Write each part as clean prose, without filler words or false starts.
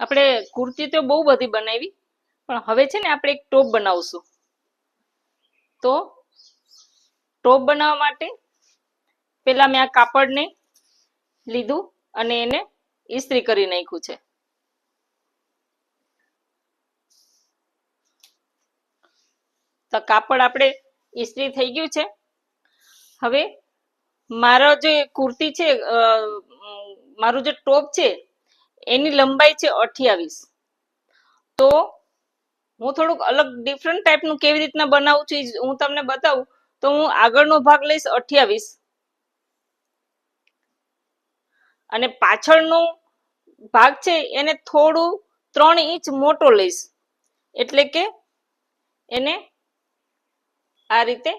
આપણે કુર્તી તો બહુ બધી બનાવી, પણ હવે છે ને આપણે એક ટોપ બનાવશું. તો ટોપ બનાવવા માટે પેલા મેં આ કાપડને લીધું અને એને ઇસ્ત્રી કરી નાખ્યું છે. તો કાપડ આપણે ઇસ્ત્રી થઈ ગયું છે. હવે મારો જે કુર્તી છે, મારું જે ટોપ છે એની લંબાઈ છે 28. તો હું થોડુંક અલગ ડિફરન્ટ ટાઈપનું કેવી રીતના બનાવું છું હું તમને બતાવું. તો હું આગળનો ભાગ લઈશ 28 અને પાછળનો ભાગ છે એને થોડું 3 ઇંચ મોટો લઈશ. એટલે કે એને આ રીતે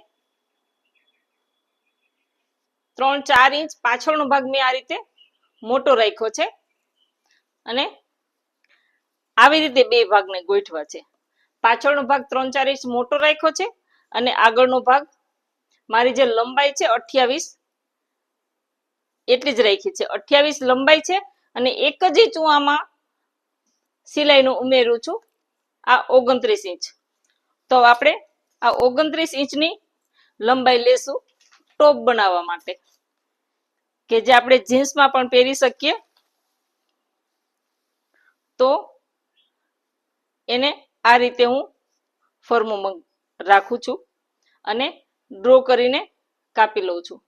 3-4 ઇંચ પાછળનો ભાગ મેં આ રીતે મોટો રાખ્યો છે અને આવી રીતે બે ભાગને ગોઠવા છે. પાછળનો ભાગ 3-4 ઇંચ મોટો રાખ્યો છે અને આગળનો ભાગ મારી જે લંબાઈ છે 28 એટલી જ રાખી છે. 28 લંબાઈ છે અને એક જ ઇંચ હું આમાં સિલાઈનું ઉમેરું છું, આ 29 ઇંચ. તો આપણે આ 29 ઇંચની લંબાઈ લેશું ટોપ બનાવવા માટે, કે જે આપણે જીન્સમાં પણ પહેરી શકીએ. તો એને આ રીતે હું ફોર્મમાં રાખું છું અને ડ્રો કરીને કાપી લઉં છું.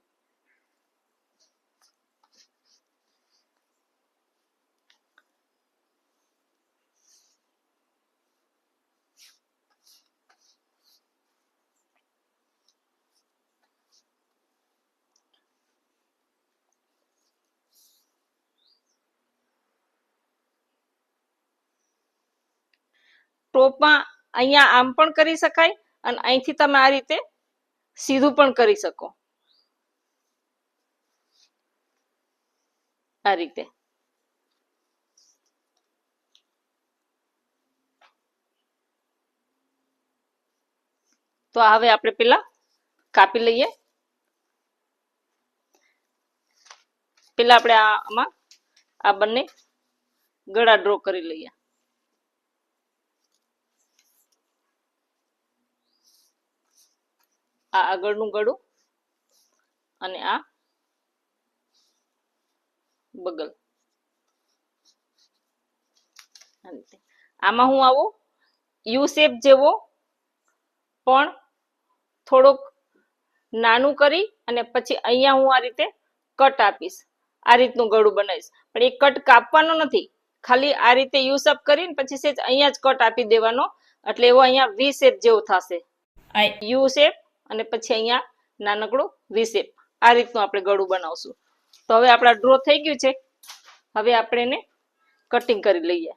ટોપમાં અહીંયા આમ પણ કરી શકાય અને અહીંથી તમે આ રીતે સીધું પણ કરી શકો. આ રીતે તો હવે આપણે પેલા કાપી લઈએ. પેલા આપણે આમાં આ બંને ગળા ડ્રો કરી લઈએ. આ આગળનું ગળું અને આ બગલ. આમાં હું આવું યુ શેપ જેવો પણ થોડોક નાનું કરી અને પછી અહીંયા હું આ રીતે કટ આપીશ. આ રીતનું ગળું બનાવીશ, પણ એ કટ કાપવાનો નથી, ખાલી આ રીતે યુ શેપ કરીને પછી સેજ અહીંયા જ કટ આપી દેવાનો. એટલે એવો અહીંયા વી શેપ જેવો થશે. આ યુ શેપ અને પછી અહીંયા નાનકડું વી શેપ, આ રીતનું આપણે ગળું બનાવશું. તો હવે આપણા ડ્રો થઈ ગયું છે. હવે આપણે એને કટિંગ કરી લઈએ.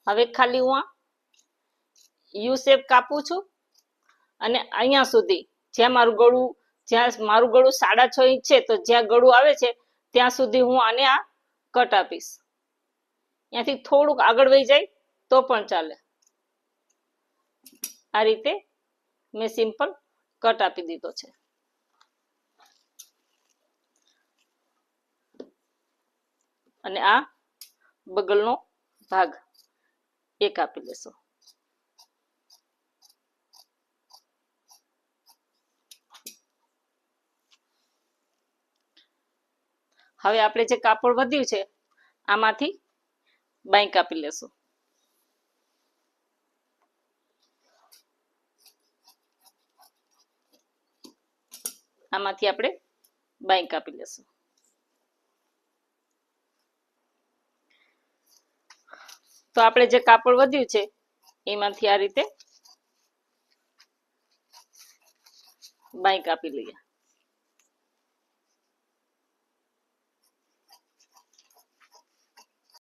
હવે ખાલી હું આ યુ શેપ કાપું છું અને અહીંયા સુધી જ્યાં મારું ગળું 6.5 ઇંચ છે, તો જ્યાં ગળું આવે છે ત્યાં સુધી હું આને આ કટ આપીશ. ત્યાંથી થોડુંક આગળ વહી જાય તો પણ ચાલે. આ રીતે મેં સિમ્પલ કટ આપી દીધો છે. અને આ બગલનો ભાગ એક આપી લેશો. હવે આપણે જે કાપડ વધ્યું છે આમાંથી બાઈ કાપી લેશું. આમાંથી આપણે બાઈ કાપી લેશું. તો આપણે જે કાપડ વધ્યું છે એમાંથી આ રીતે બાઈ કાપી લઈએ.